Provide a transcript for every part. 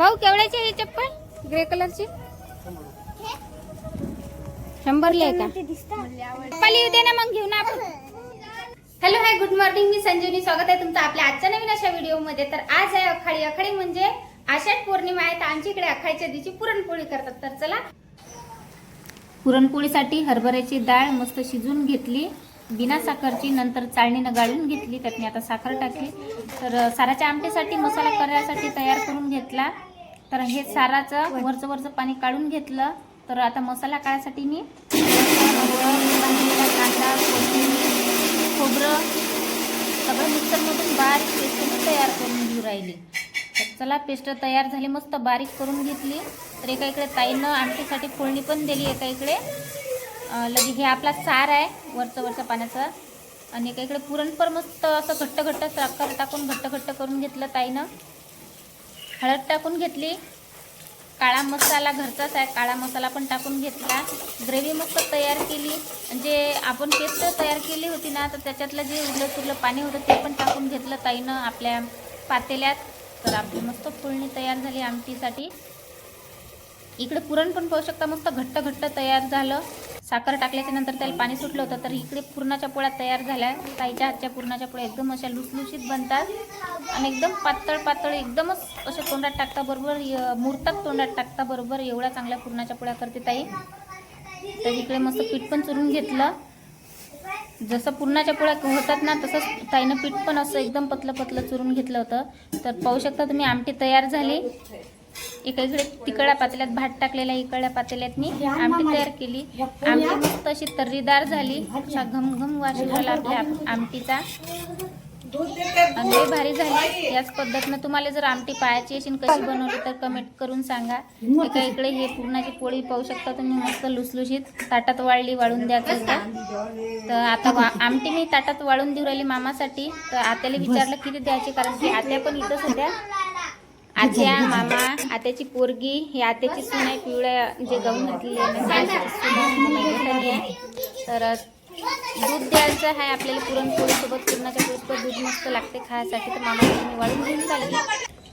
भाऊ केवढ्याची ही चप्पल ग्रे कलरची? 100ली आहे का? चप्पल येऊ दे ना मग घेऊ ना आपण. हॅलो हाय गुड मॉर्निंग, मी संजीवनी. स्वागत आहे तुमचं आपल्या आजच्या नवीन अशा व्हिडिओ मध्ये. तर आज आहे आखाडी. आखाडी म्हणजे आषाढ पौर्णिमा आहे. तर आमच्या इकडे आखाडीच्या दिवशी पुरणपोळी करतात. तर चला, पुरणपोळीसाठी हरभऱ्याची डाळ मस्त शिजून घेतली बिना साखरची, नंतर चाळणीनं गाळून घेतली, त्यात मी आता साखर टाकली. तर साराच्या आमटीसाठी मसाला करण्यासाठी तयार करून घेतला. तर हे साराचं वरचं पाणी काढून घेतलं. तर आता मसाला काढायसाठी मी कांदा, खोबरं सगळं मिक्सरमधून बारीक पेस्ट तयार करून घेऊ राहिली. तर चला, पेस्ट तयार झाली, मस्त बारीक करून घेतली. तर एका इकडे ताईनं आमटीसाठी फोडणी पण दिली. एका इकडे लगे हे आपला सार आहे वरच्या पाण्याचा, आणि एका इकडे पुरण पण मस्त असं घट्ट साखर टाकून घट्ट करून घेतलं ताईनं. हळद टाकून घेतली. काळा मसाला घरचाच आहे, काळा मसाला पण टाकून घेतला. ग्रेव्ही मस्त तयार केली. म्हणजे आपण पेस्ट तयार केली होती ना, तर त्याच्यातलं जे उरलं पाणी होतं ते पण टाकून घेतलं ताईनं आपल्या पातेल्यात. तर आपली मस्त फोडणी तयार झाली आमटीसाठी. इकडे पुरण पण पाहू शकता, मस्त घट्ट तयार झालं. साखर टाकल्याच्या नंतर त्याला पाणी सुटलं होतं. तर इकडे पुरणाच्या पोळ्या तयार झाल्या. ताईच्या हातच्या पुरणाच्या पोळ्या एकदम अशा लुसलुशीत बनतात आणि एकदम पातळ एकदमच अशा तोंडात टाकता बरोबर मुरतात, तोंडात टाकता बरोबर. एवढ्या चांगल्या पुरणाच्या पोळ्या करते ताई. तर इकडे मस्त पीठ पण चुरून घेतलं. जसं पुरणाच्या पोळ्या होतात ना, तसंच ताईनं पीठ पण असं एकदम पतलं चुरून घेतलं होतं. तर पाहू शकता तुम्ही, आमटी तयार झाली. एका इकडे तिकडल्या पातेल्यात भात टाकलेला, इकडल्या पातेल्यात मी आमटी तयार केली. आमटी मस्त अशी तर्रीदार झाली, अशा घमघम वास आला आपल्या आमटीचा, आणि भारी झाली. याच पद्धतीनं तुम्हाला जर आमटी पाहायची असेल कशी बनवली तर कमेंट करून सांगा. एका इकडे हे पुरणाची पोळी पाहू शकता तुम्ही, मस्त लुसलुशीत ताटात वाळून द्यायचं होतं. तर आता आमटी मी ताटात वाळून देऊ राहिली मामासाठी. तर आत्याला विचारलं किती द्यायची, कारण की आत्या पण इथंच होत्या. आत्या, मामा, आत्याची पोरगी, ही आत्याची सून आहे, पिवळ्या जे गाऊन घातलेली आहे. तर दूध द्यायचं आहे आपल्याला पुरणपोळीसोबत. पुरणाच्या पोळीसोबत दूध मस्त लागते खायसाठी. तर मामाला मी वाळून घेऊन चालली.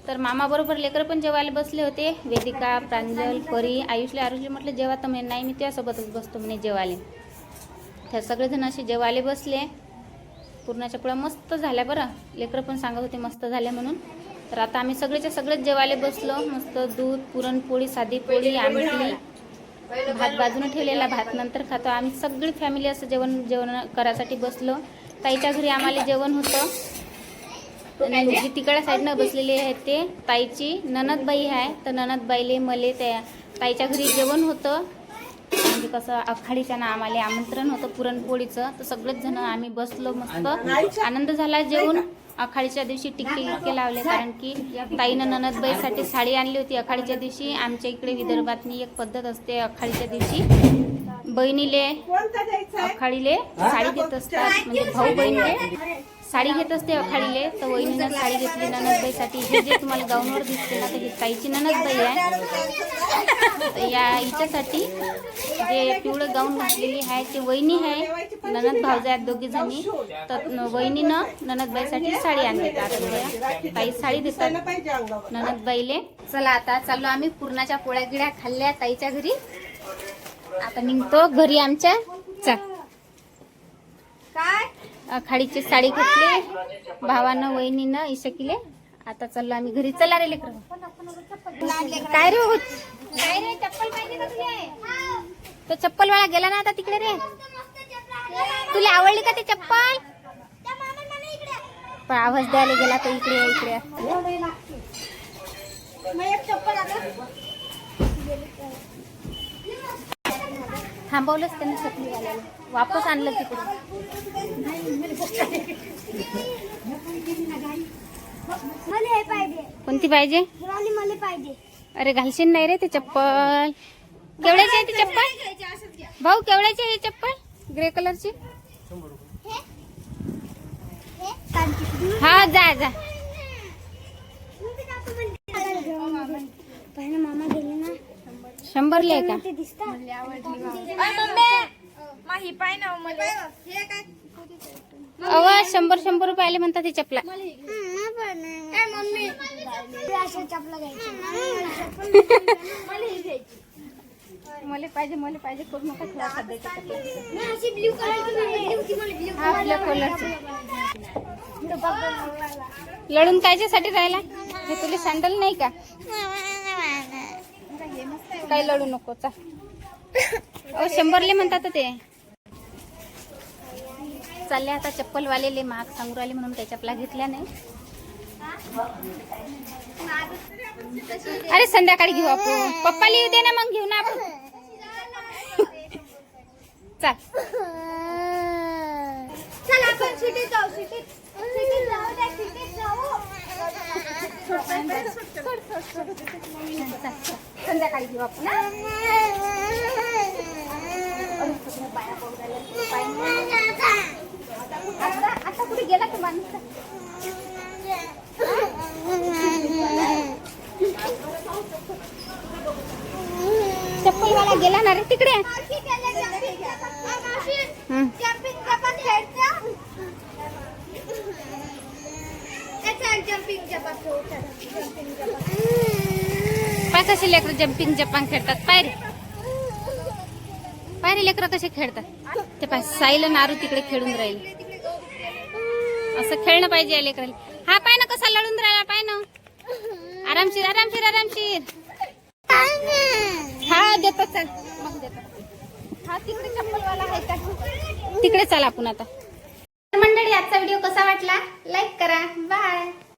तर मामाबरोबर लेकरं पण जेवायला बसले होते. वेदिका, प्रांजल, परी, आरुषला म्हटलं जेवा, तर म्हणे नाही मी त्यासोबतच बसतो म्हणे जेवायला. तर सगळेजण असे जेवायला बसले. पुरणाच्या पोळ्या मस्त झाल्या बरं, लेकरं पण सांगत होते मस्त झाल्या म्हणून. तर आता आम्ही सगळेच जेवायला बसलो. मस्त दूध, पुरणपोळी, साधी पोळी, आमटी, भात बाजूने ठेवलेला, भात नंतर खातो आम्ही. सगळी फॅमिली असं जेवण करायसाठी बसलो. ताईच्या घरी आम्हाला जेवण होतं. आणि जी तिकडल्या साईडनं बसलेली आहे ते ताईची ननदबाई आहे. तर ननदबाईले मले त्या ताईच्या घरी जेवण होतं. म्हणजे कसं आखाडीच्या ना आम्हाला आमंत्रण होतं पुरणपोळीचं. तर सगळेच जण आम्ही बसलो, मस्त आनंद झाला जेवून. आखाडीच्या दिवशी टिक्के लावले, कारण की ताईनं ननदबाईसाठी साडी आणली होती आखाडीच्या दिवशी. आमच्या इकडे विदर्भातनी एक पद्धत असते, आखाडीच्या दिवशी बहिणीले आखाडीले साडी घेत असतात. म्हणजे भाऊ बहिणीले साडी घेत असते आखाडीले. तर वहिनीनं साडी घेतली ननदबाईसाठी. हे जे तुम्हाला गाऊनवर दिसते ना, तर ही ताईची ननदबाई आहे. तर या हिच्यासाठी जे पिवळं गाऊन घातलेली आहे ते वहिनी आहे. ननद भावजा आहेत दोघी जणी. तर वहिनीनं ननदबाईसाठी साडी आणली. आता ताई साडी देतात ननदबाईले. चला, आता चाललो आम्ही पुरणाच्या पोळ्या गिळ्या खाल्ल्या ताईच्या घरी. आता निघतो घरी आमच्या. काय खाडीची साडी घेतली भावानं वहिनीनं इशकीले. आता चाललो आम्ही घरी. चला रे लेकरं. काय रे चप्पल पाहिजे का तुला? तो चप्पल वाला गेला ना आता तिकडे रे. तुला आवडली का ते चप्पल? पण आवाज द्यायला गेला तर इकडे थांबवलंच त्यांनी चपलीवाल्याला, वापस आणलं तिकडे. कोणती पाहिजे? अरे घालशील नाही रे ते चप्पल. केवढ्याची आहे ती चप्पल? भाऊ केवढ्याची आहे ही चप्पल ग्रे कलरची? हा, जा 100ली आहे का? अव 100 रुपयाले म्हणतात ही चपला. मम्मी अशा चपला घ्यायची मला पाहिजे खूप मोठा खेळा सध्याच्या अशी ब्ल्यू कलरची हा ब्लॅक कलरची लढून कायच्यासाठी राहिला हे तुला सँडल नाही का काही लढू नको चा 100 म्हणतात ते चालले आता चप्पलवालेले महाग सांगू राहिले म्हणून त्या चपला घेतल्या नाही अरे संध्याकाळी घेऊ आपण पप्पाला येऊ दे ना मग घेऊ ना आपण चाल चल आपण सिटीत जाऊ सिटीत जाऊ संध्याकाळी घेऊ आपण आता कुठे गेला का माणूस चप्पलवाला गेला ना रे तिकडे पाय कसे लेकर जम्पिंग जपांग खेळतात पाय रे लेकर कसे खेळतात ते पाय साईल नारू तिकडे खेळून राहील असं खेळणं पाहिजे या लेकराला हा पाय ना कसा लढून राहिला पाय ना आरामशीर आरामशीर आरामशीर हा देतो चल मग देतो हा तिकडे चप्पलवाला आहे का तिकडे चल आपण आता मंडळी आजचा व्हिडिओ कसा वाटला लाईक करा बाय